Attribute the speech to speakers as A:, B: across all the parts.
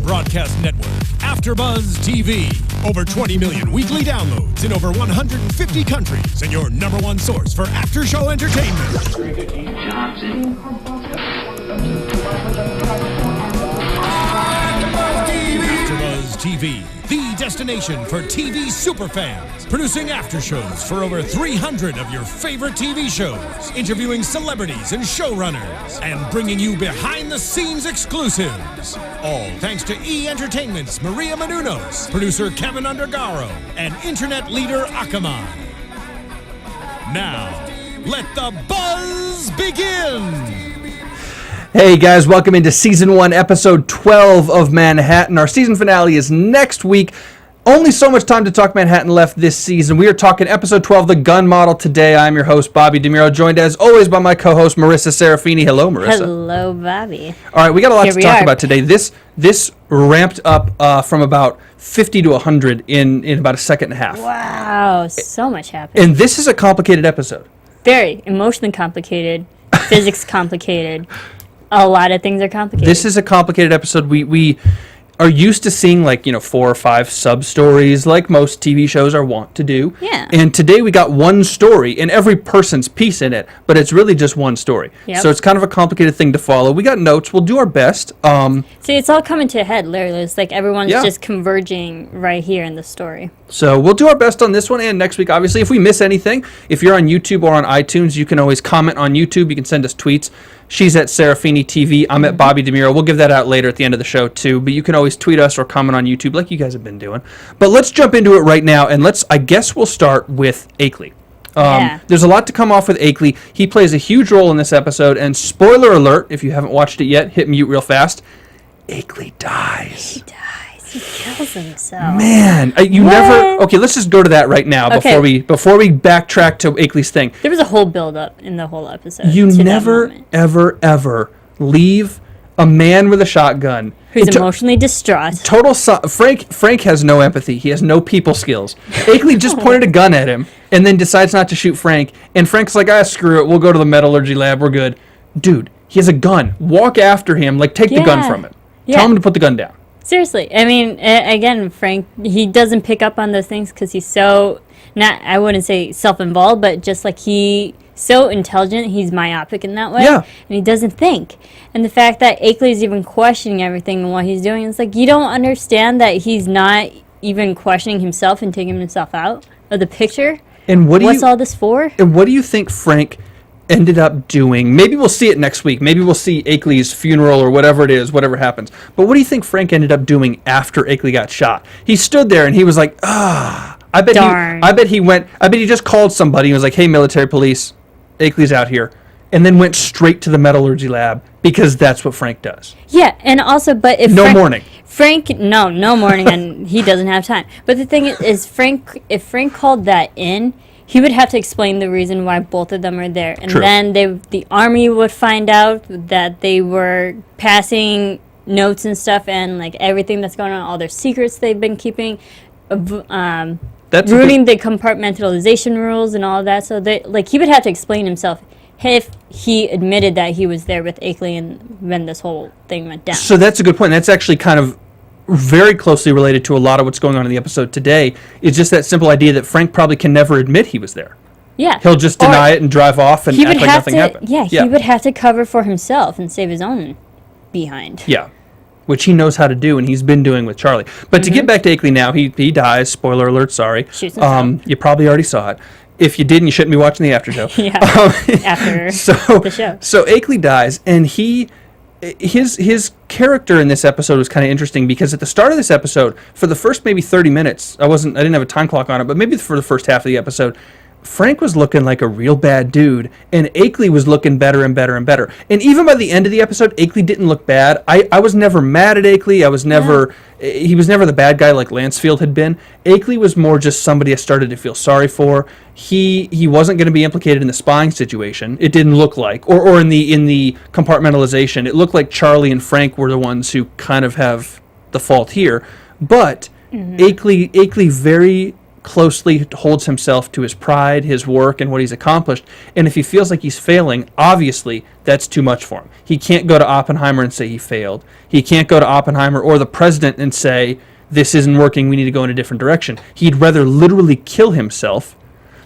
A: broadcast network, AFTERBUZZ TV. Over 20 million weekly downloads in over 150 countries, and your number one source for after-show entertainment. AFTERBUZZ TV, the destination for TV superfans. Producing aftershows for over 300 of your favorite TV shows. Interviewing celebrities and showrunners. And bringing you behind-the-scenes exclusives. All thanks to E! Entertainment's Maria Menounos, producer Kevin Undergaro, and internet leader Akamai. Now, let the buzz begin!
B: Hey guys, welcome into Season 1, Episode 12 of Manhattan. Our season finale is next week. Only so much time to talk Manhattan left this season. We are talking Episode 12, The Gun Model, today. I'm your host, Bobby DeMuro, joined as always by my co-host, Marisa Serafini. Hello, Marisa.
C: Hello, Bobby.
B: All right, we got a lot to talk about today. This ramped up from about 50 to 100 in about a second and a half.
C: Wow, so much happened.
B: And this is a complicated episode.
C: Very emotionally complicated, physics complicated. A lot of things are complicated.
B: This is a complicated episode. We are used to seeing 4 or 5 sub-stories like most TV shows are wont to do.
C: Yeah.
B: And today we got one story and every person's piece in it, but it's really just one story.
C: Yep.
B: So it's kind of a complicated thing to follow. We got notes. We'll do our best.
C: See, it's all coming to a head, literally. It's like everyone's just converging right here in the story.
B: So we'll do our best on this one and next week, obviously. If we miss anything, if you're on YouTube or on iTunes, you can always comment on YouTube. You can send us tweets. She's at Serafini TV. I'm at Bobby DeMuro. We'll give that out later at the end of the show, too. But you can always tweet us or comment on YouTube like you guys have been doing. But let's jump into it right now, and I guess we'll start with Akeley. There's a lot to come off with Akeley. He plays a huge role in this episode, and spoiler alert, if you haven't watched it yet, hit mute real fast. Akeley dies.
C: He dies. He kills himself.
B: Man, you never... Okay, let's just go to that right now before we backtrack to Akeley's thing.
C: There was a whole build-up in the whole episode.
B: You never, ever leave a man with a shotgun...
C: Who's emotionally distraught.
B: Frank has no empathy. He has no people skills. Akeley just pointed a gun at him and then decides not to shoot Frank. And Frank's like, screw it. We'll go to the metallurgy lab. We're good. Dude, he has a gun. Walk after him. Take the gun from him. Tell him to put the gun down.
C: Seriously. I mean, again, Frank, he doesn't pick up on those things because he's so, I wouldn't say self-involved, but just he's so intelligent, he's myopic in that way. Yeah. And he doesn't think. And the fact that Akeley's even questioning everything and what he's doing, it's you don't understand that he's not even questioning himself and taking himself out of the picture. And what's all this for?
B: And what do you think Frank ended up doing? Maybe we'll see it next week. Maybe we'll see Akeley's funeral or whatever it is, whatever happens. But what do you think Frank ended up doing after Akeley got shot? He stood there and he was like, I bet he just called somebody and was like, hey, military police, Akeley's out here. And then went straight to the metallurgy lab because that's what Frank does.
C: Yeah, and also, but if
B: no morning,
C: and he doesn't have time. But the thing is, if Frank called that in, he would have to explain the reason why both of them are there. And then the army would find out that they were passing notes and stuff and everything that's going on, all their secrets they've been keeping, ruining the compartmentalization rules and all of that. So he would have to explain himself if he admitted that he was there with Akeley and when this whole thing went down.
B: So that's a good point. That's actually kind of very closely related to a lot of what's going on in the episode today. It's just that simple idea that Frank probably can never admit he was there.
C: Yeah.
B: He'll just deny it and drive off and act like nothing happened.
C: Yeah, he would have to cover for himself and save his own behind.
B: Yeah, which he knows how to do and he's been doing with Charlie. But to get back to Akeley now, he dies. Spoiler alert, sorry.
C: Shoots himself.
B: You probably already saw it. If you didn't, you shouldn't be watching the after show.
C: After the show.
B: So Akeley dies, and his character in this episode was kind of interesting because at the start of this episode, for the first maybe 30 minutes, I didn't have a time clock on it, but maybe for the first half of the episode, Frank was looking like a real bad dude, and Akeley was looking better and better and better. And even by the end of the episode, Akeley didn't look bad. I was never mad at Akeley. He was never the bad guy like Lansfield had been. Akeley was more just somebody I started to feel sorry for. He wasn't going to be implicated in the spying situation. It didn't look like, or in the compartmentalization. It looked like Charlie and Frank were the ones who kind of have the fault here. But Akeley very closely holds himself to his pride, his work, and what he's accomplished. And if he feels like he's failing, obviously that's too much for him. He can't go to Oppenheimer and say he failed. He can't go to Oppenheimer or the president and say, this isn't working, we need to go in a different direction. He'd rather literally kill himself.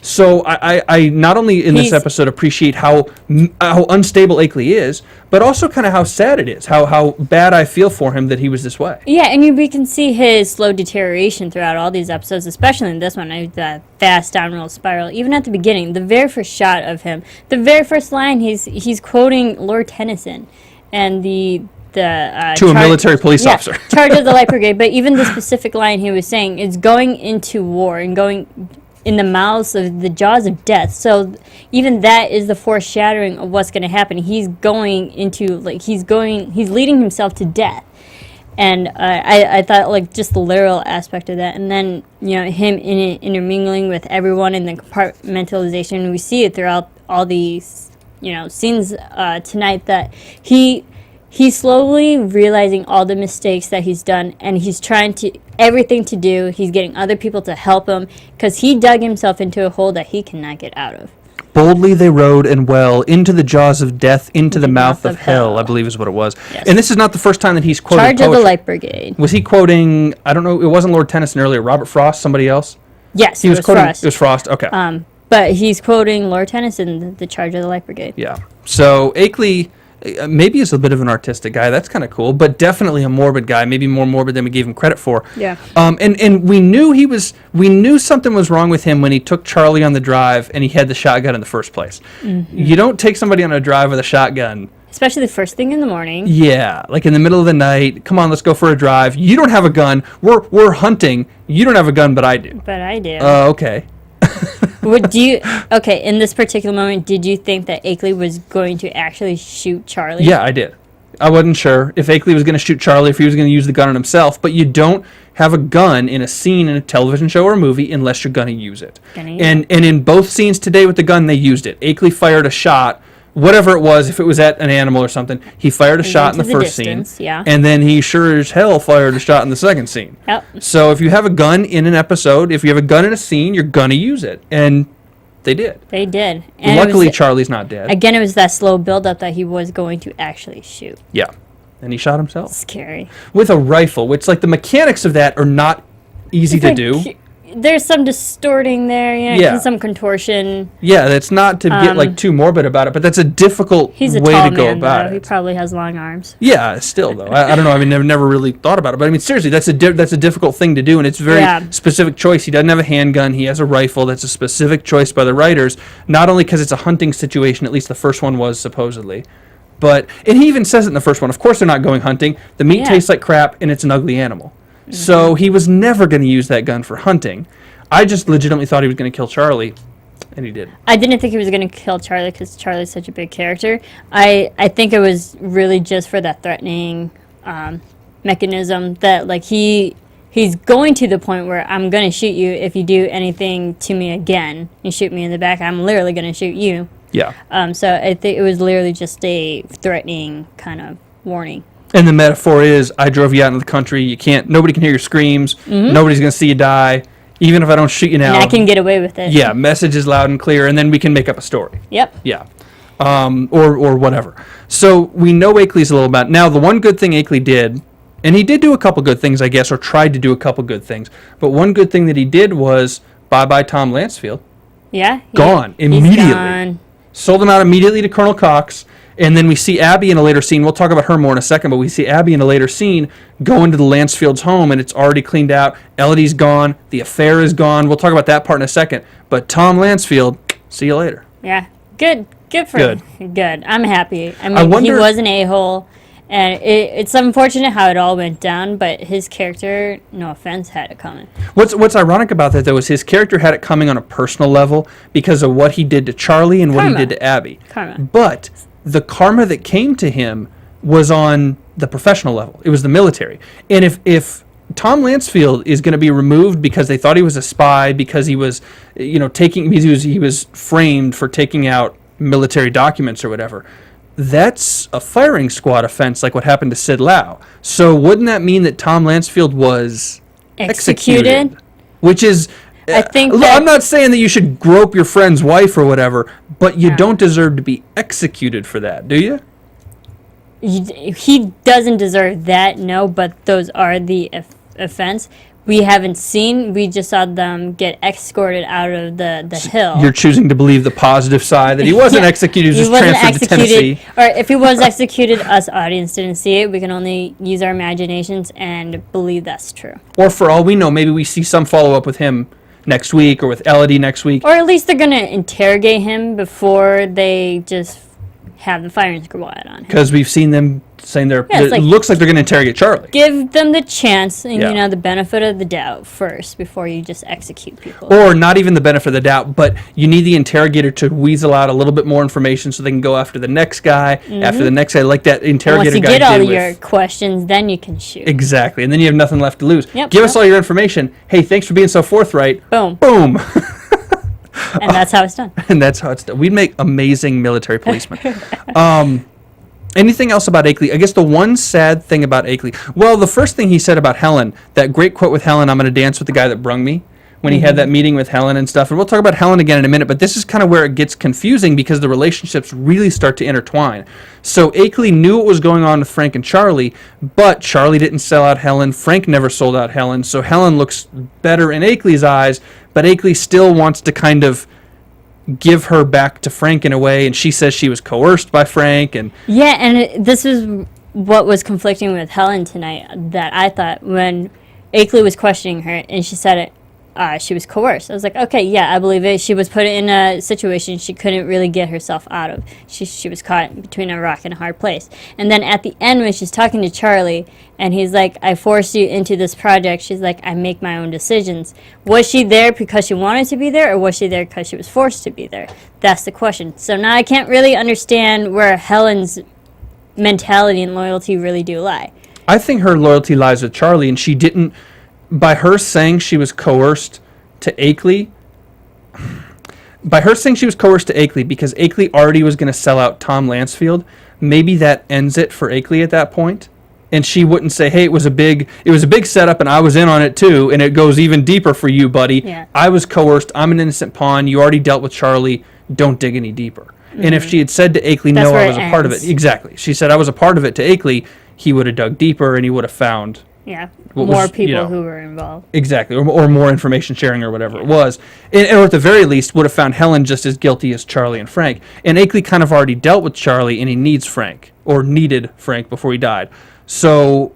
B: So I not only in this episode appreciate how unstable Akeley is, but also kind of how sad it is, how bad I feel for him that he was this way.
C: Yeah, and we can see his slow deterioration throughout all these episodes, especially in this one, that fast downward spiral. Even at the beginning, the very first shot of him, the very first line, he's quoting Lord Tennyson, and to
B: a military police officer.
C: Charge of the Light Brigade. But even the specific line he was saying is going into war and going in the mouths of the jaws of death. So even that is the foreshadowing of what's going to happen. He's going into, he's leading himself to death. And I thought, just the literal aspect of that. And then, him intermingling with everyone in the compartmentalization. We see it throughout all these, scenes tonight, that he's slowly realizing all the mistakes that he's done, and he's trying everything to do. He's getting other people to help him, because he dug himself into a hole that he cannot get out of.
B: Boldly they rode, and well, into the jaws of death, into the mouth of hell, I believe is what it was.
C: Yes.
B: And this is not the first time that he's quoted
C: Charge
B: poetry.
C: of the Light Brigade.
B: Was he quoting, I don't know, it wasn't Lord Tennyson earlier, Robert Frost, somebody else?
C: Yes,
B: he was quoting,
C: Frost.
B: It was Frost, okay.
C: But he's quoting Lord Tennyson, the Charge of the Light Brigade.
B: Yeah. So Akeley maybe is a bit of an artistic guy. That's kind of cool, but definitely a morbid guy. Maybe more morbid than we gave him credit for.
C: Yeah.
B: And we knew something was wrong with him when he took Charlie on the drive and he had the shotgun in the first place. Mm-hmm. You don't take somebody on a drive with a shotgun.
C: Especially the first thing in the morning.
B: Yeah, like in the middle of the night. Come on, let's go for a drive. You don't have a gun. We're hunting. You don't have a gun, but I do.
C: But I do.
B: Okay.
C: In this particular moment, did you think that Akeley was going to actually shoot Charlie?
B: Yeah, I did. I wasn't sure if Akeley was going to shoot Charlie, if he was going to use the gun on himself, but you don't have a gun in a scene in a television show or a movie unless you're going to use it. And in both scenes today with the gun, they used it. Akeley fired a shot, whatever it was, if it was at an animal or something, he fired a shot in the first scene, and then he sure as hell fired a shot in the second scene.
C: Yep.
B: So if you have a gun in an episode, if you have a gun in a scene, you're going to use it. And they did.
C: They did. And
B: luckily, Charlie's not dead.
C: Again, it was that slow build-up that he was going to actually shoot.
B: Yeah. And he shot himself.
C: Scary.
B: With a rifle, which, the mechanics of that are not easy to do.
C: There's some distorting there, some contortion.
B: Yeah, that's not to get too morbid about it, but that's a difficult way to go about it.
C: He probably has long arms.
B: Yeah, still though. I don't know. I mean, I've never really thought about it, but I mean, seriously, that's a difficult thing to do, and it's a very specific choice. He doesn't have a handgun. He has a rifle. That's a specific choice by the writers, not only because it's a hunting situation. At least the first one was supposedly. And he even says it in the first one. Of course, they're not going hunting. The meat tastes like crap, and it's an ugly animal. Mm-hmm. So he was never going to use that gun for hunting. I just legitimately thought he was going to kill Charlie, and he did. I
C: didn't think he was going to kill Charlie because Charlie's such a big character. I think it was really just for that threatening mechanism that he's going to the point where I'm going to shoot you if you do anything to me again. You shoot me in the back, I'm literally going to shoot you.
B: Yeah.
C: So I think it was literally just a threatening kind of warning.
B: And the metaphor is, I drove you out into the country. Nobody can hear your screams. Mm-hmm. Nobody's going to see you die. Even if I don't shoot you now.
C: And I can get away with it.
B: Yeah, message is loud and clear, and then we can make up a story.
C: Yep.
B: Yeah. Or whatever. So we know Akeley's a little bit. Now, the one good thing Akeley did, and he did do a couple good things, I guess, or tried to do a couple good things, but one good thing that he did was bye-bye Tom Lansfield.
C: Yeah.
B: Gone. Immediately.
C: He's gone.
B: Sold him out immediately to Colonel Cox. And then we see Abby in a later scene. We'll talk about her more in a second, but we see Abby in a later scene go into the Lansfield's home, and it's already cleaned out. Elodie's gone. The affair is gone. We'll talk about that part in a second. But Tom Lansfield, see you later.
C: Yeah. Good for him. Good. I'm happy. I mean, he was an a-hole, and it's unfortunate how it all went down, but his character, no offense, had it coming.
B: What's ironic about that, though, is his character had it coming on a personal level because of what he did to Charlie and what he did to Abby.
C: Karma.
B: But the karma that came to him was on the professional level. It was the military. And if Tom Lansfield is going to be removed because they thought he was a spy, because he was, he was framed for taking out military documents or whatever, that's a firing squad offense like what happened to Sid Lau. So wouldn't that mean that Tom Lansfield was executed? Which is
C: I think
B: Look, I'm not saying that you should grope your friend's wife or whatever, but you don't deserve to be executed for that, do you?
C: He doesn't deserve that, no, but those are the offense. We haven't seen, we just saw them get escorted out of the hill.
B: You're choosing to believe the positive side, that he wasn't executed, he was just transferred to Tennessee.
C: Or if he was executed, us audience didn't see it. We can only use our imaginations and believe that's true.
B: Or for all we know, maybe we see some follow-up with him next week or with Elodie next week.
C: Or at least they're going to interrogate him before they just have the firing squad on him.
B: Because we've seen them saying it looks like they're going to interrogate Charlie.
C: Give them the chance and, the benefit of the doubt first before you just execute people.
B: Or not even the benefit of the doubt, but you need the interrogator to weasel out a little bit more information so they can go after the next guy, after the next guy, like that interrogator guy did.
C: Once you get all your questions, then you can shoot.
B: Exactly, and then you have nothing left to lose.
C: Yep,
B: Give us all your information. Hey, thanks for being so forthright.
C: Boom.
B: Boom.
C: And that's how it's done.
B: And that's how it's done. We'd make amazing military policemen. Anything else about Akeley? I guess the one sad thing about Akeley, well, the first thing he said about Helen, that great quote with Helen, I'm going to dance with the guy that brung me, when he had that meeting with Helen and stuff. And we'll talk about Helen again in a minute, but this is kind of where it gets confusing because the relationships really start to intertwine. So Akeley knew what was going on with Frank and Charlie, but Charlie didn't sell out Helen. Frank never sold out Helen. So Helen looks better in Akeley's eyes, but Akeley still wants to kind of give her back to Frank in a way, and she says she was coerced by Frank. And
C: this is what was conflicting with Helen tonight, that I thought when Akeley was questioning her and she said she was coerced. I was like, okay, yeah, I believe it. She was put in a situation she couldn't really get herself out of. She was caught between a rock and a hard place. And then at the end when she's talking to Charlie and he's like, I forced you into this project, she's like, I make my own decisions. Was she there because she wanted to be there, or was she there because she was forced to be there? That's the question. So now I can't really understand where Helen's mentality and loyalty really do lie.
B: I think her loyalty lies with Charlie, and she didn't, by her saying she was coerced to Akeley, because Akeley already was going to sell out Tom Lansfield, maybe that ends it for Akeley at that point. And she wouldn't say, hey, it was a big setup and I was in on it too, and it goes even deeper for you, buddy.
C: Yeah.
B: I was coerced. I'm an innocent pawn. You already dealt with Charlie. Don't dig any deeper. And if she had said to Akeley, no, I was a part of it. Exactly. She said, I was a part of it to Akeley, he would have dug deeper and he would have found
C: more people who were involved.
B: Exactly, or more information sharing or whatever it was. Or at the very least, would have found Helen just as guilty as Charlie and Frank. And Akeley kind of already dealt with Charlie, and he needs Frank, or needed Frank before he died. So,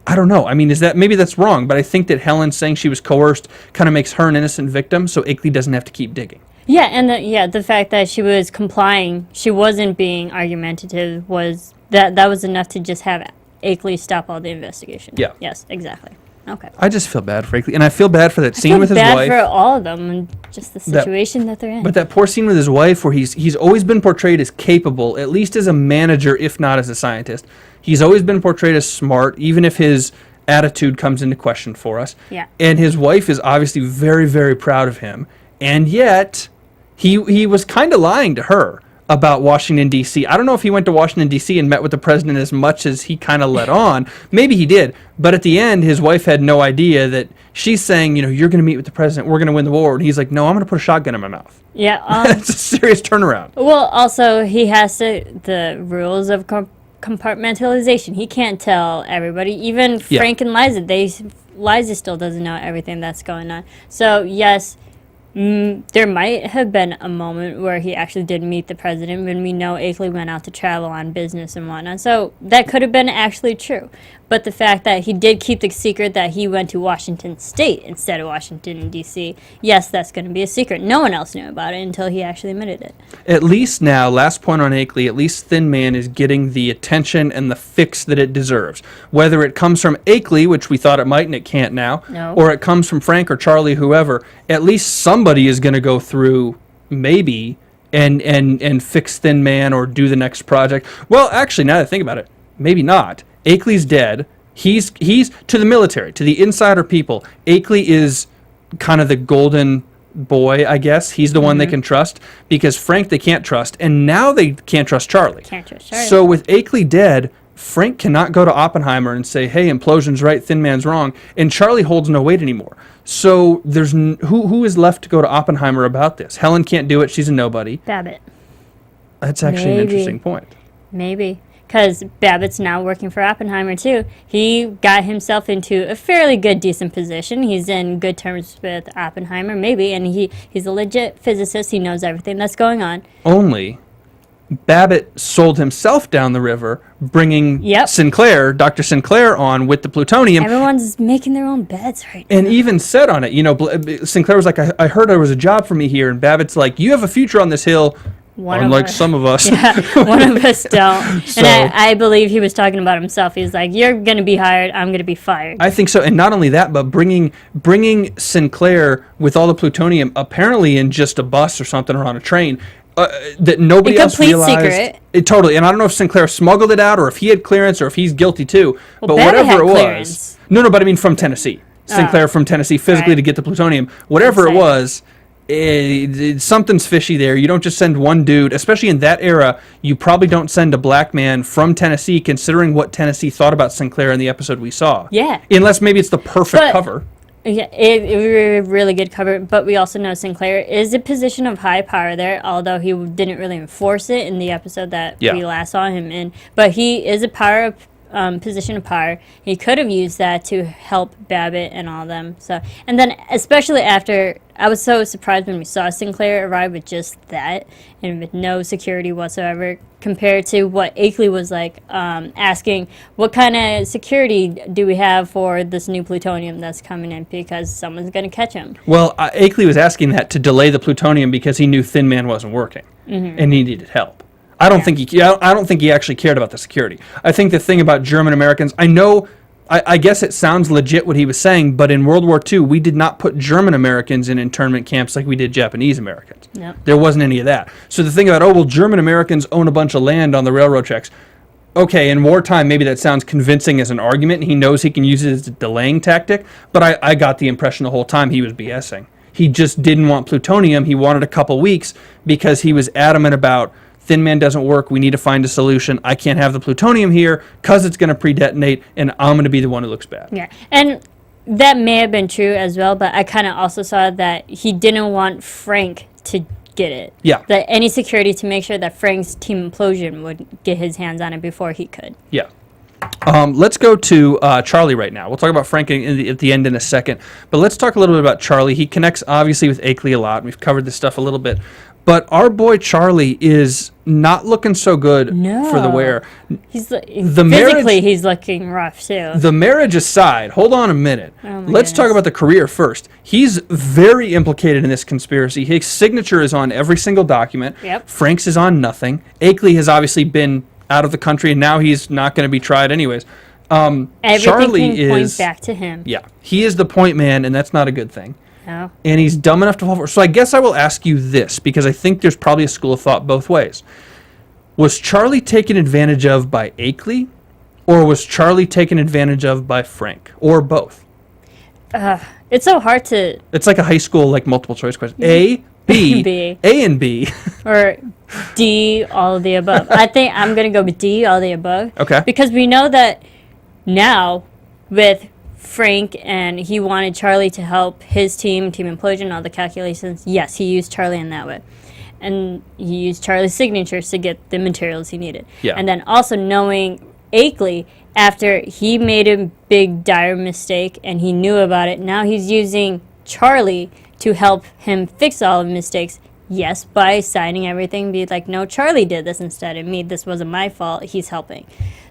B: I don't know. I mean, maybe that's wrong, but I think that Helen saying she was coerced kind of makes her an innocent victim, so Akeley doesn't have to keep digging.
C: Yeah, and the fact that she was complying, she wasn't being argumentative, was that was enough to just have Akeley stop all the investigation.
B: Yeah.
C: Yes, exactly. Okay.
B: I just feel bad for Akeley, and I feel bad for that scene with his wife.
C: I feel bad for all of them, and just the situation that they're in.
B: But that poor scene with his wife, where he's always been portrayed as capable, at least as a manager, if not as a scientist. He's always been portrayed as smart, even if his attitude comes into question for us.
C: Yeah.
B: And his wife is obviously very, very proud of him, and yet he was kind of lying to her about Washington, D.C. I don't know if he went to Washington, D.C. and met with the president as much as he kind of let on. Maybe he did. But at the end, his wife had no idea that she's saying, you're going to meet with the president. We're going to win the war. And he's like, no, I'm going to put a shotgun in my mouth.
C: Yeah.
B: That's a serious turnaround.
C: Well, also, he has the rules of compartmentalization. He can't tell everybody. Even Frank and Liza still doesn't know everything that's going on. So, yes, there might have been a moment where he actually did meet the president when we know Akeley went out to travel on business and whatnot. So that could have been actually true. But the fact that he did keep the secret that he went to Washington State instead of Washington, D.C., yes, that's going to be a secret. No one else knew about it until he actually admitted it.
B: At least now, last point on Akeley, at least Thin Man is getting the attention and the fix that it deserves. Whether it comes from Akeley, which we thought it might and it can't now, or it comes from Frank or Charlie, whoever, at least somebody is going to go through, maybe, and fix Thin Man or do the next project. Well, actually, now that I think about it, maybe not. Akeley's dead. He's to the military, to the insider people. Akeley is kind of the golden boy, I guess. He's the one they can trust, because Frank they can't trust, and now they can't trust Charlie.
C: Can't trust Charlie.
B: So with Akeley dead, Frank cannot go to Oppenheimer and say, hey, implosion's right, Thin Man's wrong, and Charlie holds no weight anymore. So there's who is left to go to Oppenheimer about this? Helen can't do it. She's a nobody.
C: Babbitt.
B: That's actually an interesting point.
C: Maybe. Because Babbitt's now working for Oppenheimer, too. He got himself into a fairly good, decent position. He's in good terms with Oppenheimer, maybe. And he's a legit physicist. He knows everything that's going on.
B: Only Babbitt sold himself down the river, bringing Sinclair, Dr. Sinclair, on with the plutonium.
C: Everyone's making their own beds right now.
B: And even said on it, Sinclair was like, I heard there was a job for me here. And Babbitt's like, you have a future on this hill. Unlike some of us.
C: Yeah, one of us don't. So, and I believe he was talking about himself. He's like, you're going to be hired, I'm going to be fired.
B: I think so. And not only that, but bringing Sinclair with all the plutonium, apparently in just a bus or something or on a train, that nobody else realized.
C: Secret.
B: Totally. And I don't know if Sinclair smuggled it out or if he had clearance or if he's guilty too.
C: Well,
B: but
C: Babbitt
B: whatever it was.
C: Clearance.
B: No, but I mean from Tennessee. Sinclair from Tennessee physically to get the plutonium. Whatever it was. Something's fishy there. You don't just send one dude, especially in that era. You probably don't send a black man from Tennessee, considering what Tennessee thought about Sinclair in the episode we saw.
C: Yeah.
B: Unless maybe it's the perfect cover.
C: Yeah, it was a really good cover, but we also know Sinclair is a position of high power there, although he didn't really enforce it in the episode that we last saw him in. But he is a position of power. He could have used that to help Babbitt and all them. So, and then especially after, I was so surprised when we saw Sinclair arrive with just that and with no security whatsoever, compared to what Akeley was like, asking what kind of security do we have for this new plutonium that's coming in because someone's going to catch him.
B: Well, Akeley was asking that to delay the plutonium because he knew Thin Man wasn't working and he needed help. I don't think he actually cared about the security. I think the thing about German Americans, I guess it sounds legit what he was saying, but in World War II, we did not put German Americans in internment camps like we did Japanese Americans.
C: Yep.
B: There wasn't any of that. So the thing about, German Americans own a bunch of land on the railroad tracks. Okay, in wartime, maybe that sounds convincing as an argument, and he knows he can use it as a delaying tactic, but I got the impression the whole time he was BSing. He just didn't want plutonium. He wanted a couple weeks because he was adamant about Thin Man doesn't work. We need to find a solution. I can't have the plutonium here because it's going to pre-detonate, and I'm going to be the one who looks bad.
C: Yeah, and that may have been true as well, but I kind of also saw that he didn't want Frank to get it.
B: Yeah.
C: That any security to make sure that Frank's team implosion would get his hands on it before he could.
B: Yeah. Let's go to Charlie right now. We'll talk about Frank at the end in a second, but let's talk a little bit about Charlie. He connects obviously with Akeley a lot. We've covered this stuff a little bit. But our boy Charlie is not looking so good for the wear.
C: Physically, he's looking rough, too.
B: The marriage aside, hold on a minute. Let's talk about the career first. He's very implicated in this conspiracy. His signature is on every single document.
C: Yep.
B: Frank's is on nothing. Akeley has obviously been out of the country, and now he's not going to be tried anyways.
C: Everything
B: Charlie
C: points back to him.
B: Yeah, he is the point man, and that's not a good thing.
C: No.
B: And he's dumb enough to fall for it. So I guess I will ask you this, because I think there's probably a school of thought both ways. Was Charlie taken advantage of by Akeley, or was Charlie taken advantage of by Frank, or both?
C: It's so hard to...
B: It's like a high school multiple choice question. A, B,
C: B.
B: A and B.
C: Or D, all of the above. I think I'm going to go with D, all of the above.
B: Okay.
C: Because we know that now with Frank, and he wanted Charlie to help his team implosion, all the calculations. Yes, he used Charlie in that way. And he used Charlie's signatures to get the materials he needed.
B: Yeah.
C: And then also knowing Akeley, after he made a big dire mistake and he knew about it, now he's using Charlie to help him fix all of the mistakes. Yes, by signing everything, be like, no, Charlie did this instead of me. This wasn't my fault. He's helping.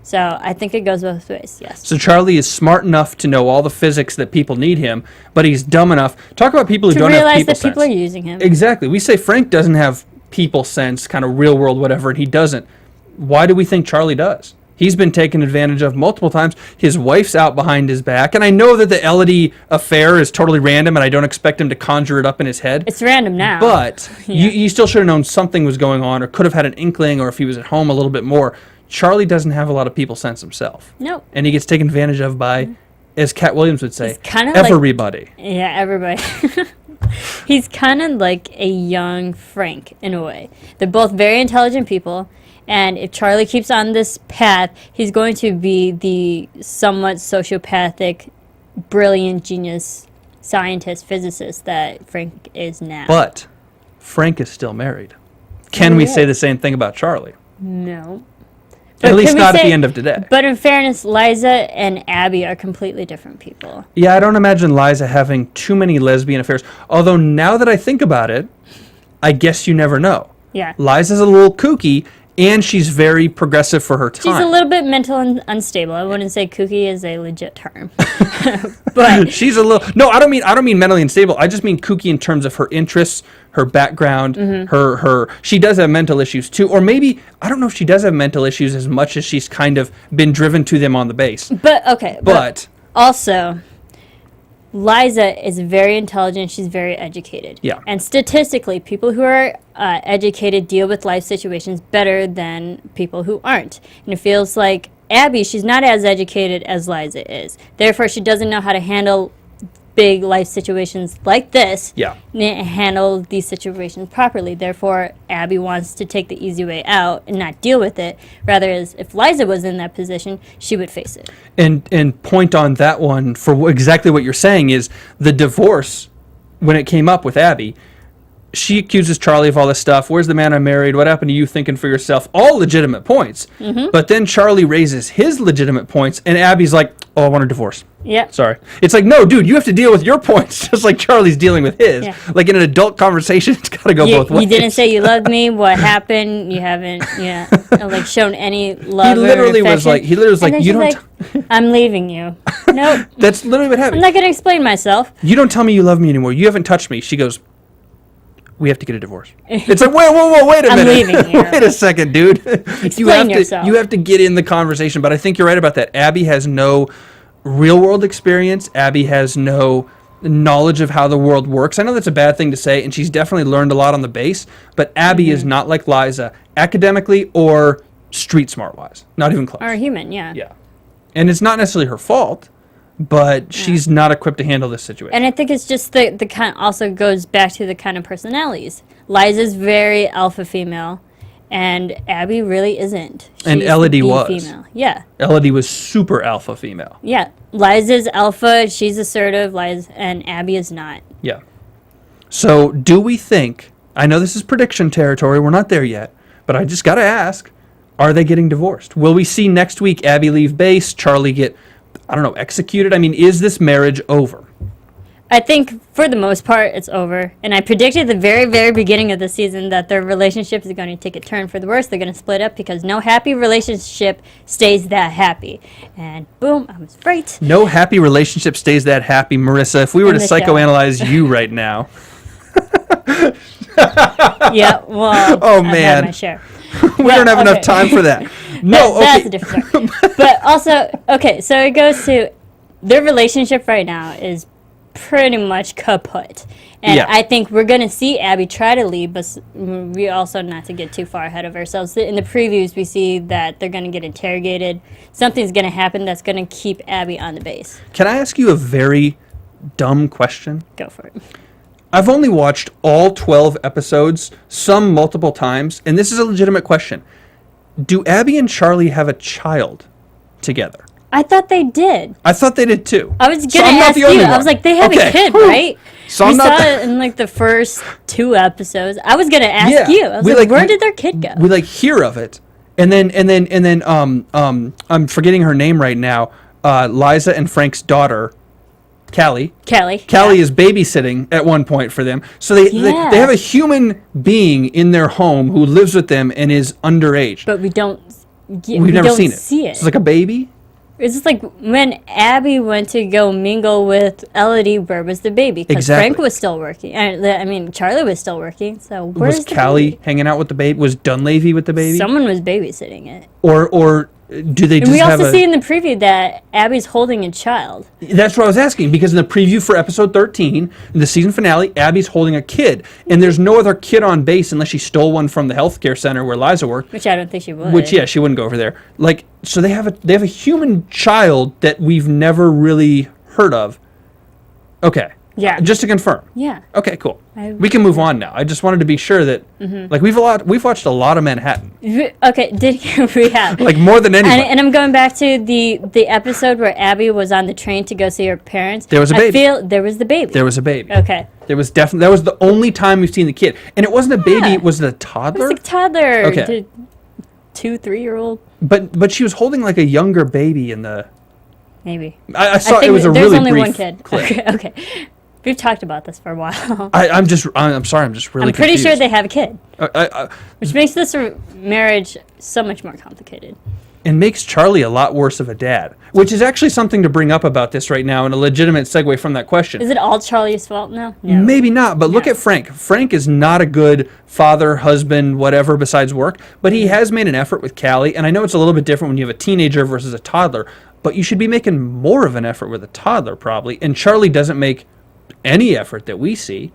C: So I think it goes both ways, yes.
B: So Charlie is smart enough to know all the physics that people need him, but he's dumb enough. Talk about people who don't have people sense. To realize that
C: people are using him.
B: Exactly. We say Frank doesn't have people sense, kind of real world, whatever, and he doesn't. Why do we think Charlie does? He's been taken advantage of multiple times. His wife's out behind his back. And I know that the Elodie affair is totally random, and I don't expect him to conjure it up in his head.
C: It's random now.
B: But you still should have known something was going on, or could have had an inkling, or if he was at home a little bit more. Charlie doesn't have a lot of people sense himself.
C: No.
B: And he gets taken advantage of by, as Cat Williams would say,
C: everybody. Everybody. He's kind of like a young Frank, in a way. They're both very intelligent people. And if Charlie keeps on this path, he's going to be the somewhat sociopathic, brilliant genius scientist, physicist that Frank is now.
B: But Frank is still married. Can we say the same thing about Charlie?
C: No.
B: At least not at the end of today.
C: But in fairness, Liza and Abby are completely different people.
B: Yeah, I don't imagine Liza having too many lesbian affairs. Although now that I think about it, I guess you never know.
C: Yeah.
B: Liza's a little kooky, and she's very progressive for her time.
C: She's a little bit mental and unstable. I wouldn't say kooky is a legit term. But
B: she's a little... No, I don't mean mentally unstable. I just mean kooky in terms of her interests, her background, her... She does have mental issues, too. Or maybe... I don't know if she does have mental issues as much as she's kind of been driven to them on the base.
C: But, okay. But also... Liza is very intelligent. She's very educated.
B: Yeah.
C: And statistically, people who are educated deal with life situations better than people who aren't. And it feels like Abby, she's not as educated as Liza is. Therefore, she doesn't know how to handle big life situations like this.
B: Yeah.
C: Handle these situations properly. Therefore, Abby wants to take the easy way out and not deal with it. Rather, as if Liza was in that position, she would face it.
B: And point on that one for exactly what you're saying is the divorce, when it came up with Abby, she accuses Charlie of all this stuff. Where's the man I married? What happened to you thinking for yourself? All legitimate points. But then Charlie raises his legitimate points, and Abby's like, oh, I want a divorce.
C: Yeah.
B: Sorry. It's like, no, dude, you have to deal with your points just like Charlie's dealing with his. Yeah. Like in an adult conversation, it's got to go both ways.
C: You didn't say you loved me. What happened? You haven't, like shown any love.
B: He literally was like, you don't.
C: Like, I'm leaving you. Nope.
B: That's literally what happened.
C: I'm not going to explain myself.
B: You don't tell me you love me anymore. You haven't touched me. She goes, we have to get a divorce. It's like, wait a minute.
C: I'm leaving you.
B: Wait a second, dude.
C: Explain yourself.
B: You have to get in the conversation. But I think you're right about that. Abby has no real world experience. Abby has no knowledge of how the world works. I know that's a bad thing to say, and she's definitely learned a lot on the base, but Abby is not like Liza academically or street smart wise. Not even close.
C: Or human, yeah.
B: Yeah. And it's not necessarily her fault, but she's not equipped to handle this situation.
C: And I think it's just the kind also goes back to the kind of personalities. Liza's very alpha female, and Abby really isn't.
B: And Elodie was.
C: Female. Yeah.
B: Elodie was super alpha female.
C: Yeah. Liza's alpha, she's assertive, and Abby is not.
B: Yeah. So do we think, I know this is prediction territory, we're not there yet, but I just got to ask, are they getting divorced? Will we see next week Abby leave base, Charlie get, executed? I mean, is this marriage over?
C: I think for the most part it's over. And I predicted at the very, very beginning of the season that their relationship is going to take a turn for the worse. They're going to split up because no happy relationship stays that happy. And boom, I was right.
B: No happy relationship stays that happy, Marissa. If we were to psychoanalyze you right now.
C: Yeah, well,
B: oh,
C: I've
B: man.
C: had my share.
B: We don't have enough time for that. No,
C: that's a different story. But also, okay, so it goes to their relationship right now is pretty much kaput. And I think we're going to see Abby try to leave, but we also, not to get too far ahead of ourselves, in the previews we see that they're going to get interrogated. Something's going to happen that's going to keep Abby on the base.
B: Can I ask you a very dumb question?
C: Go for it.
B: I've only watched all 12 episodes, some multiple times, and this is a legitimate question. Do Abby and Charlie have a child together?
C: I thought they did.
B: I thought they did too.
C: I was going to ask you. I was like, they have a kid, right?
B: So
C: we saw it in like the first 2 episodes. I was going to ask you. I was like, where did their kid go?
B: We hear of it. And then I'm forgetting her name right now. Liza and Frank's daughter, Callie is babysitting at one point for them. So they have a human being in their home who lives with them and is underage.
C: But we've
B: never seen it.
C: See it.
B: It's like a baby.
C: It's just like when Abby went to go mingle with Elodie, where was the baby? Because Frank was still working. I mean, Charlie was still working. So where's the
B: Callie
C: baby?
B: Hanging out with the baby? Was Dunleavy with the baby?
C: Someone was babysitting it.
B: Or do they just
C: and we also see in the preview that Abby's holding a child.
B: That's what I was asking, because in the preview for episode 13, in the season finale, Abby's holding a kid, and there's no other kid on base unless she stole one from the healthcare center where Liza worked.
C: Which I don't think she would.
B: Which, she wouldn't go over there. So they have a human child that we've never really heard of. Okay,
C: Yeah.
B: Just to confirm.
C: Yeah.
B: Okay, cool. We can move on now. I just wanted to be sure that, like, we've watched a lot of Manhattan.
C: Okay, we have.
B: Like, more than anybody.
C: And I'm going back to the episode where Abby was on the train to go see her parents.
B: There was a baby.
C: There was the baby.
B: There was a baby.
C: Okay.
B: There was definitely, that was the only time we've seen the kid. And it wasn't a baby, was it a toddler?
C: It was a toddler.
B: Okay.
C: 2-3-year-old.
B: But she was holding, like, a younger baby in the...
C: Maybe.
B: I saw it was a
C: there's
B: really
C: only
B: brief
C: one kid.
B: clip.
C: Okay. We've talked about this for a while.
B: I'm sorry, I'm just really
C: I'm pretty
B: confused.
C: sure they have a kid.
B: I
C: Which makes this marriage so much more complicated.
B: and makes Charlie a lot worse of a dad, which is actually something to bring up about this right now and a legitimate segue from that question.
C: Is it all Charlie's fault now? No.
B: Maybe not, but look at Frank. Frank is not a good father, husband, whatever besides work, but he has made an effort with Callie, and I know it's a little bit different when you have a teenager versus a toddler, but you should be making more of an effort with a toddler probably, and Charlie doesn't make any effort that we see.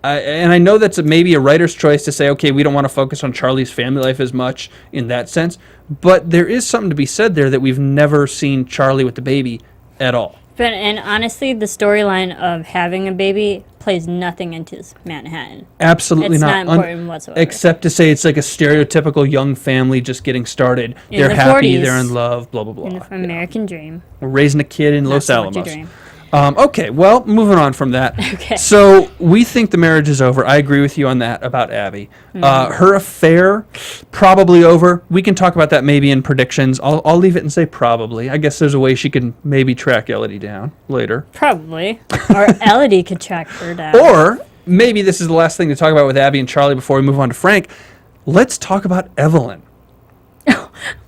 B: And I know that's maybe a writer's choice to say, okay, we don't want to focus on Charlie's family life as much in that sense, but there is something to be said there that we've never seen Charlie with the baby at all.
C: And honestly, the storyline of having a baby plays nothing into this Manhattan.
B: Absolutely
C: It's
B: not.
C: not important whatsoever.
B: Except to say it's like a stereotypical young family just getting started.
C: In
B: They're
C: the
B: happy,
C: 40s.
B: they're in love, blah, blah, blah.
C: In the American dream.
B: We're raising a kid in Los
C: so much a
B: Alamos.
C: dream.
B: Okay, well, moving on from that.
C: Okay.
B: So we think the marriage is over. I agree with you on that about Abby. Her affair, probably over. We can talk about that maybe in predictions. I'll leave it and say probably. I guess there's a way she can maybe track Elodie down later.
C: Probably. Or Elodie could track her down.
B: Or maybe this is the last thing to talk about with Abby and Charlie before we move on to Frank. Let's talk about Evelyn.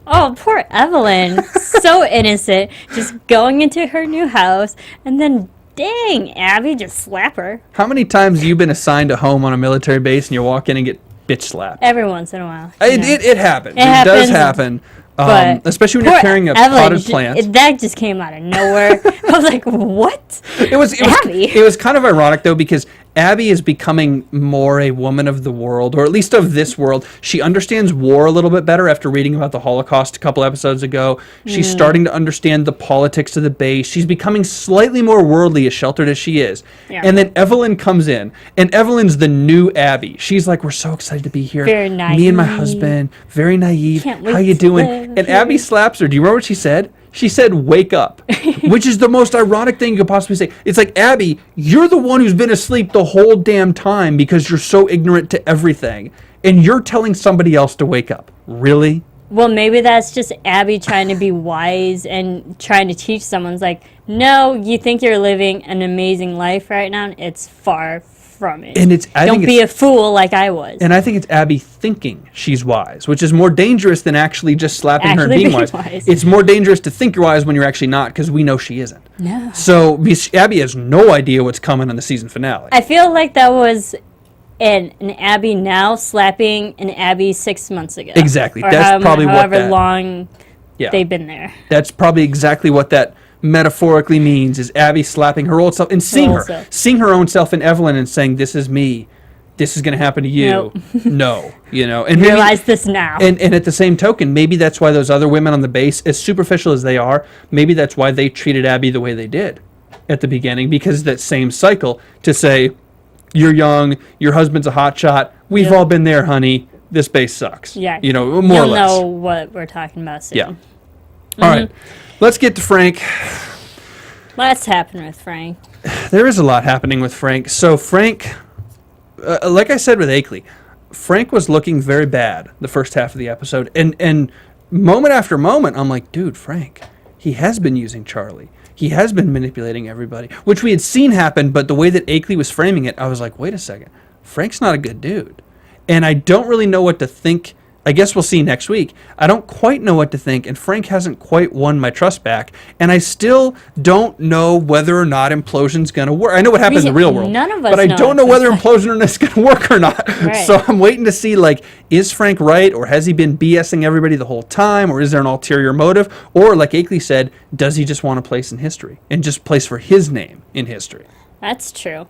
C: Oh, poor Evelyn. So innocent. Just going into her new house, and then, dang, Abby just slap her.
B: How many times have you been assigned a home on a military base and you walk in and get bitch slapped?
C: Every once in a while.
B: It happens.
C: It
B: It does
C: happens,
B: happen.
C: But
B: Especially when you're
C: poor
B: carrying a
C: Evelyn,
B: potted plant.
C: That just came out of nowhere. I was like, what?
B: It was kind of ironic though, because Abby is becoming more a woman of the world, or at least of this world. She understands war a little bit better after reading about the Holocaust a couple episodes ago. She's starting to understand the politics of the base. She's becoming slightly more worldly, as sheltered as she is.
C: Yeah.
B: And then Evelyn comes in, and Evelyn's the new Abby. She's like, we're so excited to be here.
C: Very
B: Me and my
C: naive.
B: husband, very naive.
C: Can't wait
B: How you
C: to
B: doing?
C: live
B: And
C: here.
B: Abby slaps her. Do you remember what she said? She said, wake up, which is the most ironic thing you could possibly say. It's like, Abby, you're the one who's been asleep the whole damn time because you're so ignorant to everything. And you're telling somebody else to wake up. Really?
C: Well, maybe that's just Abby trying to be wise and trying to teach someone. It's like, no, you think you're living an amazing life right now. It's far from it.
B: And
C: Don't be a fool like I was.
B: And I think it's Abby thinking she's wise, which is more dangerous than actually just slapping her and
C: Actually
B: being
C: being
B: wise.
C: wise.
B: It's more dangerous to think you're wise when you're actually not, because we know she isn't.
C: No.
B: So Abby has no idea what's coming in the season finale.
C: I feel like that was an Abby now slapping an Abby 6 months ago.
B: Exactly.
C: Or
B: That's probably what
C: however
B: that-
C: long
B: Yeah.
C: they've been there.
B: That's probably exactly what that metaphorically means, is Abby slapping her old self and seeing her own self in Evelyn and saying, this is me. This is going to happen to you.
C: Nope.
B: No, and maybe,
C: Realize this now.
B: and at the same token, maybe that's why those other women on the base, as superficial as they are, maybe that's why they treated Abby the way they did at the beginning, because that same cycle to say, you're young, your husband's a hotshot, we've
C: Yep.
B: all been there, honey, this base sucks.
C: Yeah.
B: More or
C: You'll
B: less.
C: know what we're talking about soon.
B: Yeah. All right, let's get to Frank.
C: What's happening with Frank?
B: There is a lot happening with Frank. So Frank, like I said with Akeley, Frank was looking very bad the first half of the episode. And moment after moment, I'm like, dude, Frank, he has been using Charlie. He has been manipulating everybody, which we had seen happen, but the way that Akeley was framing it, I was like, wait a second. Frank's not a good dude. And I don't really know what to think. I guess we'll see next week. I don't quite know what to think, and Frank hasn't quite won my trust back, and I still don't know whether or not implosion's going to work. I know what happens in the real world,
C: None of us
B: but I
C: know
B: don't know
C: if
B: whether
C: it's
B: implosion is going to work or not.
C: Right.
B: So I'm waiting to see, like, is Frank right, or has he been BSing everybody the whole time, or is there an ulterior motive, or, like Akeley said, does he just want a place in history, and just place for his name in history?
C: That's true.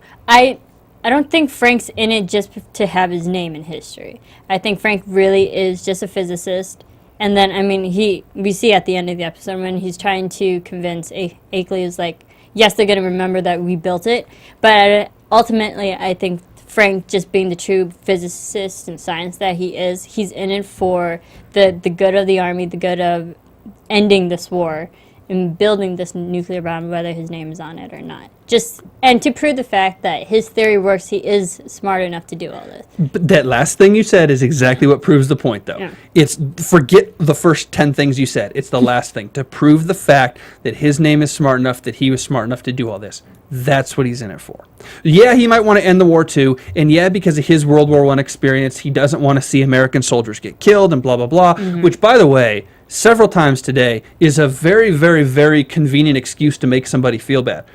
C: I don't think Frank's in it just to have his name in history. I think Frank really is just a physicist. And then, I mean, we see at the end of the episode when he's trying to convince Akeley is like, yes, they're going to remember that we built it, but ultimately, I think Frank, just being the true physicist and science that he is, he's in it for the good of the Army, the good of ending this war and building this nuclear bomb, whether his name is on it or not. And to prove the fact that his theory works, he is smart enough to do all this.
B: But that last thing you said is exactly what proves the point, though. Yeah. It's forget the first 10 things you said. It's the last thing to prove the fact that his name is smart enough, that he was smart enough to do all this. That's what he's in it for. Yeah, he might want to end the war too, and yeah, because of his World War I experience, he doesn't want to see American soldiers get killed and blah, blah, blah, which, by the way, several times today is a very, very, very convenient excuse to make somebody feel bad.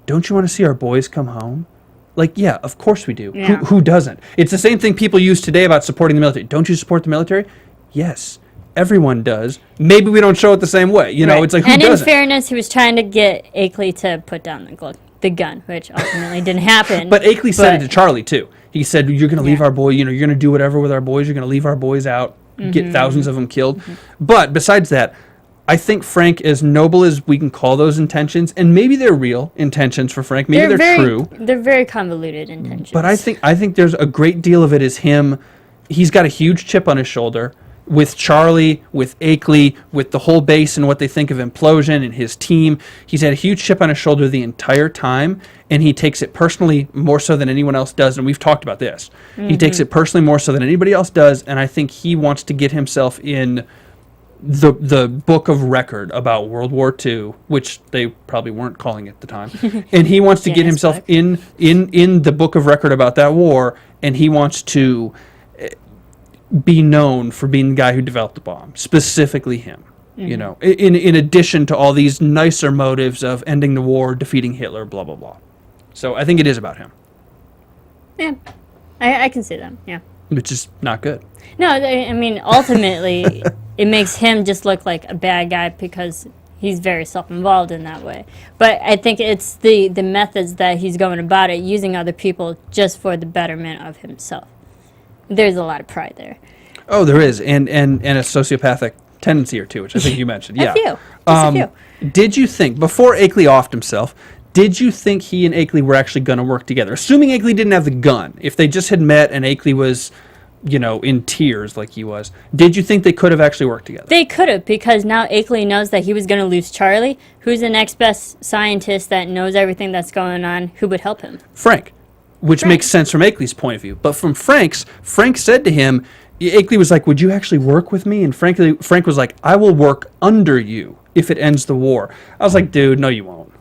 B: Don't you want to see our boys come home? Like, yeah, of course we do. Yeah. Who doesn't? It's the same thing people use today about supporting the military. Don't you support the military? Yes, everyone does. Maybe we don't show it the same way. You know, it's like, who doesn't? And
C: in fairness, he was trying to get Akeley to put down the gun, which ultimately didn't happen.
B: But Akeley said it to Charlie, too. He said, you're going to leave our boy, you're going to do whatever with our boys. You're going to leave our boys out, get thousands of them killed. But besides that, I think Frank, as noble as we can call those intentions, and maybe they're real intentions for Frank, maybe they're true.
C: They're very convoluted intentions.
B: But I think there's a great deal of it is him. He's got a huge chip on his shoulder with Charlie, with Akeley, with the whole base and what they think of implosion and his team. He's had a huge chip on his shoulder the entire time, and he takes it personally more so than anyone else does, and we've talked about this. He takes it personally more so than anybody else does, and I think he wants to get himself in the book of record about World War II, which they probably weren't calling it at the time, and he wants to get himself in the book of record about that war, and he wants to be known for being the guy who developed the bomb, specifically him. You know, in addition to all these nicer motives of ending the war, defeating Hitler, blah blah blah. So I think it is about him.
C: Yeah, I can see that. Yeah,
B: which is not good.
C: No, I mean ultimately. It makes him just look like a bad guy because he's very self-involved in that way. But I think it's the methods that he's going about it, using other people just for the betterment of himself. There's a lot of pride there.
B: Oh, there is, and a sociopathic tendency or two, which I think you mentioned. Yeah.
C: A few.
B: Did you think, before Akeley offed himself, did you think he and Akeley were actually going to work together? Assuming Akeley didn't have the gun, if they just had met and Akeley was, you know, in tears like he was, did you think they could have actually worked together?
C: They could have, because now Akeley knows that he was going to lose Charlie. Who's the next best scientist that knows everything that's going on? Who would help him?
B: Frank, which makes sense from Akeley's point of view. But from Frank's, Frank said to him, Akeley was like, would you actually work with me? And Frank was like, I will work under you if it ends the war. I was like, dude, no, you won't.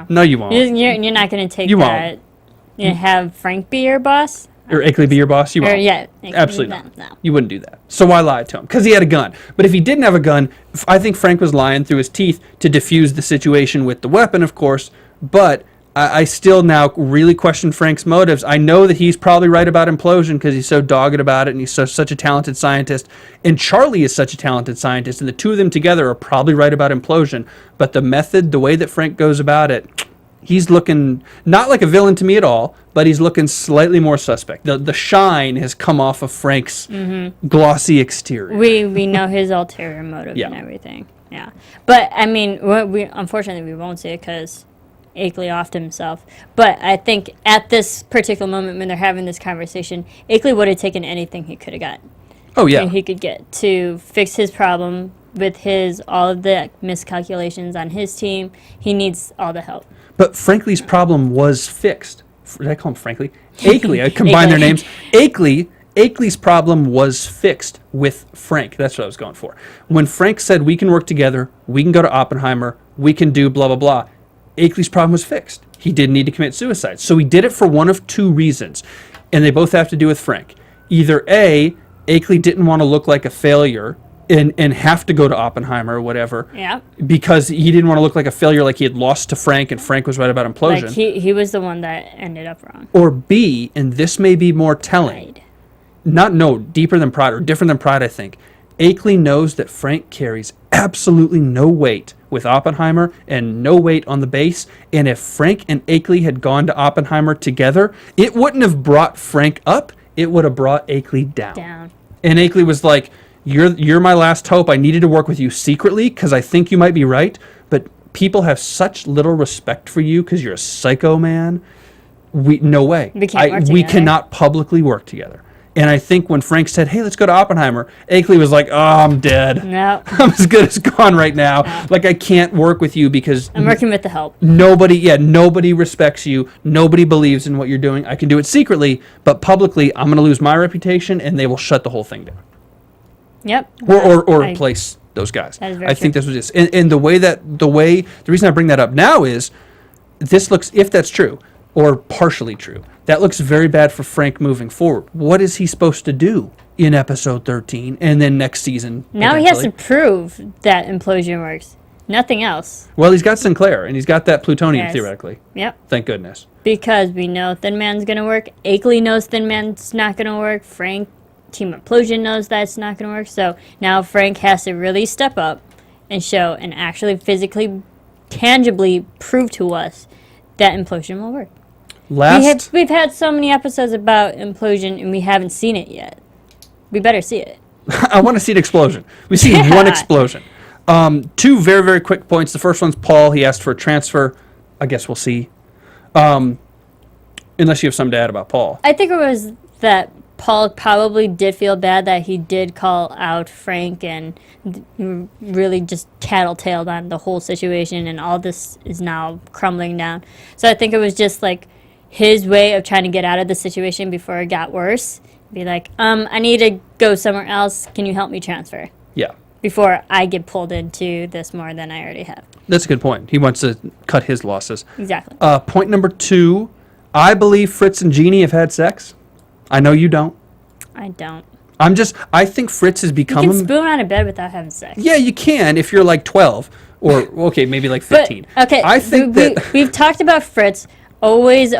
B: No, you won't.
C: You're not going to take that. Won't. You have Frank be your boss?
B: Or Akeley be your boss? You won't.
C: Yeah,
B: absolutely not. No. You wouldn't do that. So why lie to him? Because he had a gun. But if he didn't have a gun, I think Frank was lying through his teeth to defuse the situation with the weapon, of course. But I still now really question Frank's motives. I know that he's probably right about implosion because he's so dogged about it and he's such a talented scientist. And Charlie is such a talented scientist. And the two of them together are probably right about implosion. But the method, the way that Frank goes about it, he's looking not like a villain to me at all, but he's looking slightly more suspect. The shine has come off of Frank's glossy exterior.
C: We know his ulterior motive and everything. Yeah. But, I mean, unfortunately, we won't see it because Akeley offed himself. But I think at this particular moment when they're having this conversation, Akeley would have taken anything he could have got.
B: Oh, yeah.
C: He could get to fix his problem with all of the miscalculations on his team. He needs all the help.
B: But Frankley's problem was fixed. Did I call him Frankley? Akeley. I combined their names. Akeley's problem was fixed with Frank. That's what I was going for. When Frank said, we can work together, we can go to Oppenheimer, we can do blah, blah, blah, Akeley's problem was fixed. He didn't need to commit suicide. So he did it for one of two reasons, and they both have to do with Frank. Either A, Akeley didn't want to look like a failure and have to go to Oppenheimer or whatever.
C: Yeah.
B: Because he didn't want to look like a failure, like he had lost to Frank and Frank was right about implosion.
C: Like he was the one that ended up wrong.
B: Or B, and this may be more telling. Deeper than pride or different than pride, I think. Akeley knows that Frank carries absolutely no weight with Oppenheimer and no weight on the base. And if Frank and Akeley had gone to Oppenheimer together, it wouldn't have brought Frank up. It would have brought Akeley down. And Akeley was like, You're my last hope. I needed to work with you secretly because I think you might be right, but people have such little respect for you because you're a psycho man. No way.
C: We can't work
B: we
C: together.
B: cannot publicly work together. And I think when Frank said, hey, let's go to Oppenheimer, Akeley was like, oh, I'm dead.
C: No.
B: I'm as good as gone right now.
C: No.
B: Like, I can't work with you because
C: I'm working with the help.
B: nobody respects you. Nobody believes in what you're doing. I can do it secretly, but publicly, I'm going to lose my reputation, and they will shut the whole thing down.
C: Yep.
B: Or replace those guys.
C: That is very
B: I think
C: true.
B: this was it. And the reason I bring that up now is this looks, if that's true, or partially true, that looks very bad for Frank moving forward. What is he supposed to do in episode 13 and then next season?
C: Now he has to prove that implosion works. Nothing else.
B: Well, he's got Sinclair, and he's got that plutonium,
C: Yes.
B: theoretically.
C: Yep.
B: Thank goodness.
C: Because we know Thin Man's going to work. Akeley knows Thin Man's not going to work. Frank, Team Implosion knows that's not going to work. So now Frank has to really step up and show and actually physically, tangibly prove to us that implosion will work. We've had so many episodes about implosion and we haven't seen it yet. We better see it.
B: I want to see an explosion. We see one explosion. Two very, very quick points. The first one's Paul. He asked for a transfer. I guess we'll see. Unless you have something to add about Paul.
C: I think it was that Paul probably did feel bad that he did call out Frank and really just tattletaled on the whole situation, and all this is now crumbling down. So I think it was just like his way of trying to get out of the situation before it got worse. Be like, I need to go somewhere else. Can you help me transfer?
B: Yeah.
C: Before I get pulled into this more than I already have.
B: That's a good point. He wants to cut his losses.
C: Exactly.
B: Point number 2, I believe Fritz and Jeannie have had sex. I know you don't.
C: I don't.
B: I think Fritz has
C: You
B: become...
C: can spoon out of bed without having sex.
B: Yeah, you can if you're like 12 or, okay, maybe like 15.
C: But, okay,
B: I think
C: we've talked about Fritz always,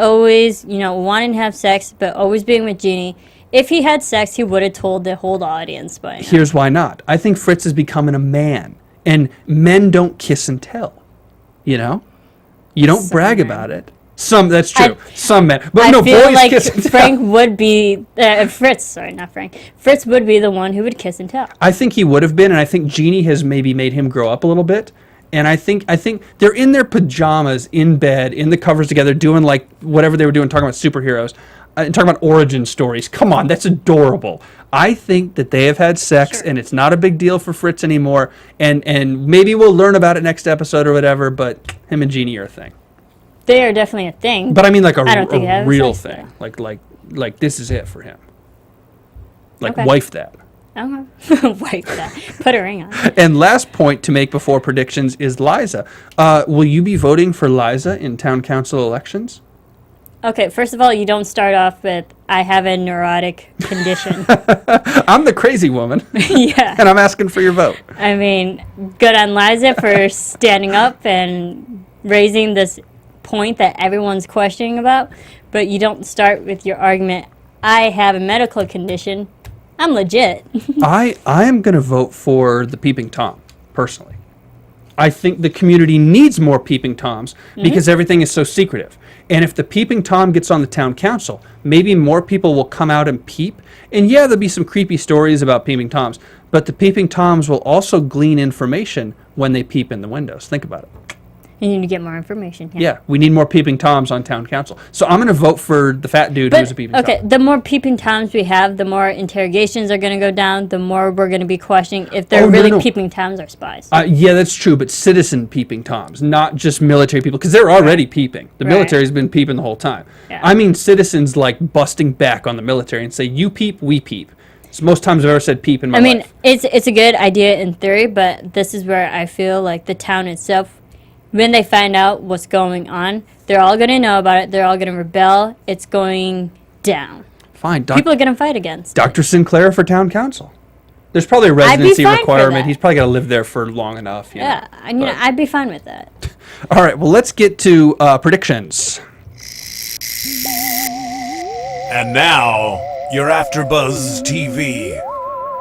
C: wanting to have sex, but always being with Jeannie. If he had sex, he would have told the whole audience by now.
B: Here's why not. I think Fritz is becoming a man, and men don't kiss and tell. You know? You don't brag about it. That's true. Some men. But no,
C: feel
B: boys
C: like
B: kiss and tell.
C: Frank would be... Fritz would be the one who would kiss and tell.
B: I think he would have been, and I think Jeannie has maybe made him grow up a little bit. And I think they're in their pajamas, in bed, in the covers together, doing like whatever they were doing, talking about superheroes, and talking about origin stories. Come on, that's adorable. I think that they have had sex, and it's not a big deal for Fritz anymore. And maybe we'll learn about it next episode or whatever, but him and Jeannie are a thing.
C: They are definitely a thing.
B: But I mean like a real
C: sex,
B: thing. Like this is it for him. Like
C: Okay.
B: wife that.
C: Okay. Wipe that. Put a ring on.
B: And last point to make before predictions is Liza. Will you be voting for Liza in town council elections?
C: Okay, first of all, you don't start off with, I have a neurotic condition.
B: I'm the crazy woman,
C: Yeah.
B: and I'm asking for your vote.
C: I mean, good on Liza for standing up and raising this point that everyone's questioning about, but you don't start with your argument, I have a medical condition. I'm legit.
B: I am going to vote for the Peeping Tom, personally. I think the community needs more Peeping Toms because everything is so secretive. And if the Peeping Tom gets on the town council, maybe more people will come out and peep. And yeah, there'll be some creepy stories about Peeping Toms, but the Peeping Toms will also glean information when they peep in the windows. Think about it.
C: You need to get more information.
B: Yeah, we need more Peeping Toms on town council. So I'm going to vote for the fat dude who's a Peeping Tom.
C: Okay, the more Peeping Toms we have, the more interrogations are going to go down, the more we're going to be questioning if they're really Peeping Toms or spies.
B: Yeah, that's true, but citizen Peeping Toms, not just military people, because they're already peeping. The military's been peeping the whole time.
C: Yeah.
B: I mean citizens like busting back on the military and say, you peep, we peep. It's most times I've ever said peep in my life.
C: It's a good idea in theory, but this is where I feel like the town itself, when they find out what's going on, they're all going to know about it. They're all going to rebel. It's going down.
B: Fine.
C: People are going to fight against
B: Dr. Sinclair for town council. There's probably a
C: be
B: residency
C: fine for
B: requirement.
C: that.
B: He's probably got to live there for long enough. You know.
C: I'd be fine with that.
B: All right, well, let's get to predictions.
D: And now, your AFTERBUZZ TV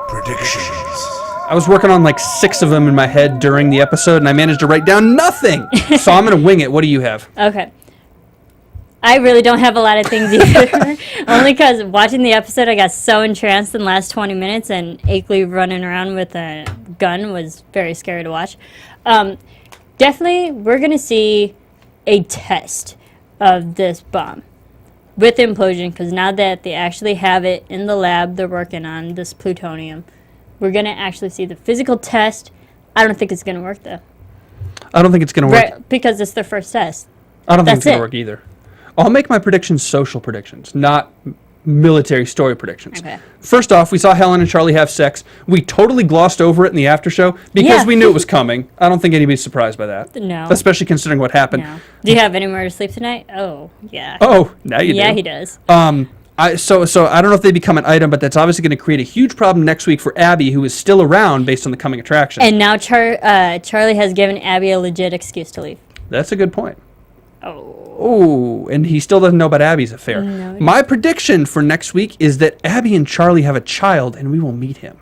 D: predictions.
B: I was working on like 6 of them in my head during the episode, and I managed to write down nothing. So I'm going to wing it. What do you have?
C: Okay. I really don't have a lot of things either. Only because watching the episode, I got so entranced in the last 20 minutes, and Akeley running around with a gun was very scary to watch. definitely we're going to see a test of this bomb with implosion, because now that they actually have it in the lab they're working on, this plutonium, we're going to actually see the physical test. I don't think it's going to work, though.
B: I don't think it's going to work.
C: Right, because it's their first test.
B: I don't think it's going to work either. I'll make my predictions social predictions, not military story predictions.
C: Okay.
B: First off, we saw Helen and Charlie have sex. We totally glossed over it in the after show because we knew it was coming. I don't think anybody's surprised by that.
C: No.
B: Especially considering what happened.
C: No. Do you have anywhere to sleep tonight? Oh, yeah.
B: Oh, now you do.
C: Yeah, he does.
B: So I don't know if they become an item, but that's obviously going to create a huge problem next week for Abby, who is still around based on the coming attraction.
C: And now Charlie has given Abby a legit excuse to leave.
B: That's a good point.
C: Oh,
B: and he still doesn't know about Abby's affair.
C: No,
B: my prediction for next week is that Abby and Charlie have a child, and we will meet him.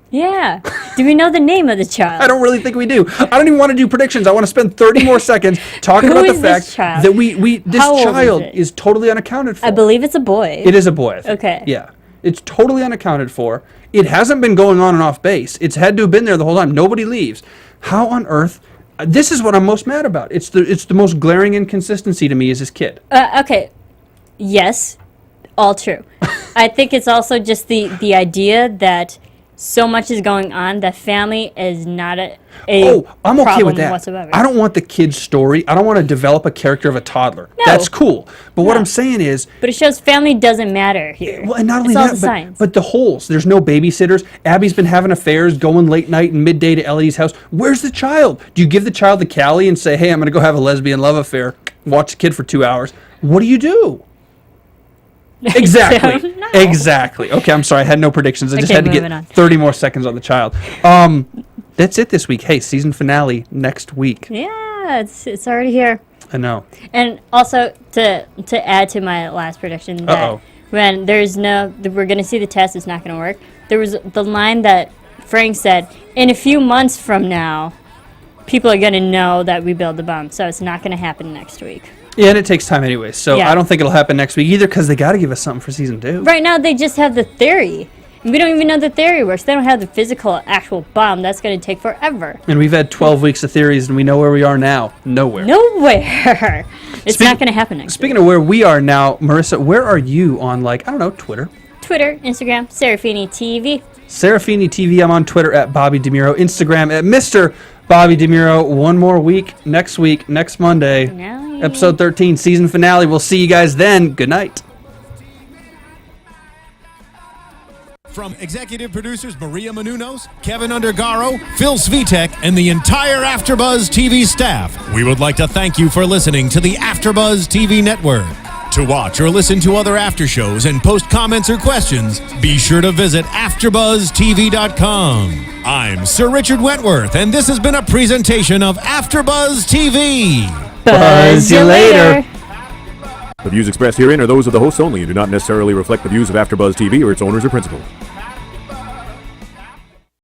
C: yeah. Do we know the name of the child?
B: I don't really think we do. I don't even want to do predictions. I want to spend 30 more seconds talking about the fact that this child is totally unaccounted for.
C: I believe it's a boy.
B: It is a boy, I think.
C: Okay.
B: Yeah. It's totally unaccounted for. It hasn't been going on and off base. It's had to have been there the whole time. Nobody leaves. How on earth? This is what I'm most mad about. It's the most glaring inconsistency to me is this kid.
C: Okay. Yes, all true. I think it's also just the idea that so much is going on that family is not a
B: I'm okay with that.
C: Whatsoever.
B: I don't want the kid's story. I don't want to develop a character of a toddler.
C: No.
B: That's cool. But what I'm saying is...
C: But it shows family doesn't matter here.
B: Well, and not only
C: it's
B: that, but the holes. There's no babysitters. Abby's been having affairs, going late night and midday to Ellie's house. Where's the child? Do you give the child the Cali and say, hey, I'm going to go have a lesbian love affair, watch the kid for 2 hours? What do you do? Exactly.
C: No.
B: Exactly. Okay, I'm sorry. I had no predictions. I just had to get 30 more seconds on the child. That's it this week. Hey, season finale next week.
C: Yeah, it's already here.
B: I know.
C: And also to add to my last prediction that when we're going to see the test, it's not going to work. There was the line that Frank said, in a few months from now, people are going to know that we built the bomb. So it's not going to happen next week.
B: Yeah, and it takes time anyway, so I don't think it'll happen next week either because they got to give us something for season 2.
C: Right now, they just have the theory. And we don't even know the theory works. They don't have the physical, actual bomb. That's going to take forever.
B: And we've had 12 weeks of theories, and we know where we are now. Nowhere.
C: It's not going to happen next week.
B: Speaking of where we are now, Marissa, where are you on, Twitter?
C: Twitter, Instagram, Serafini TV.
B: Serafini TV, I'm on Twitter at Bobby DeMuro, Instagram at Mr. Bobby DeMuro. One more week, next Monday. Episode 13, season finale. We'll see you guys then. Good night.
A: From executive producers Maria Menounos, Kevin Undergaro, Phil Svitek, and the entire AfterBuzz TV staff, we would like to thank you for listening to the AfterBuzz TV network. To watch or listen to other after shows and post comments or questions, be sure to visit AfterBuzzTV.com. I'm Sir Richard Wentworth, and this has been a presentation of AfterBuzz TV.
C: Buzz you later.
E: The views expressed herein are those of the hosts only and do not necessarily reflect the views of AfterBuzz TV or its owners or principals.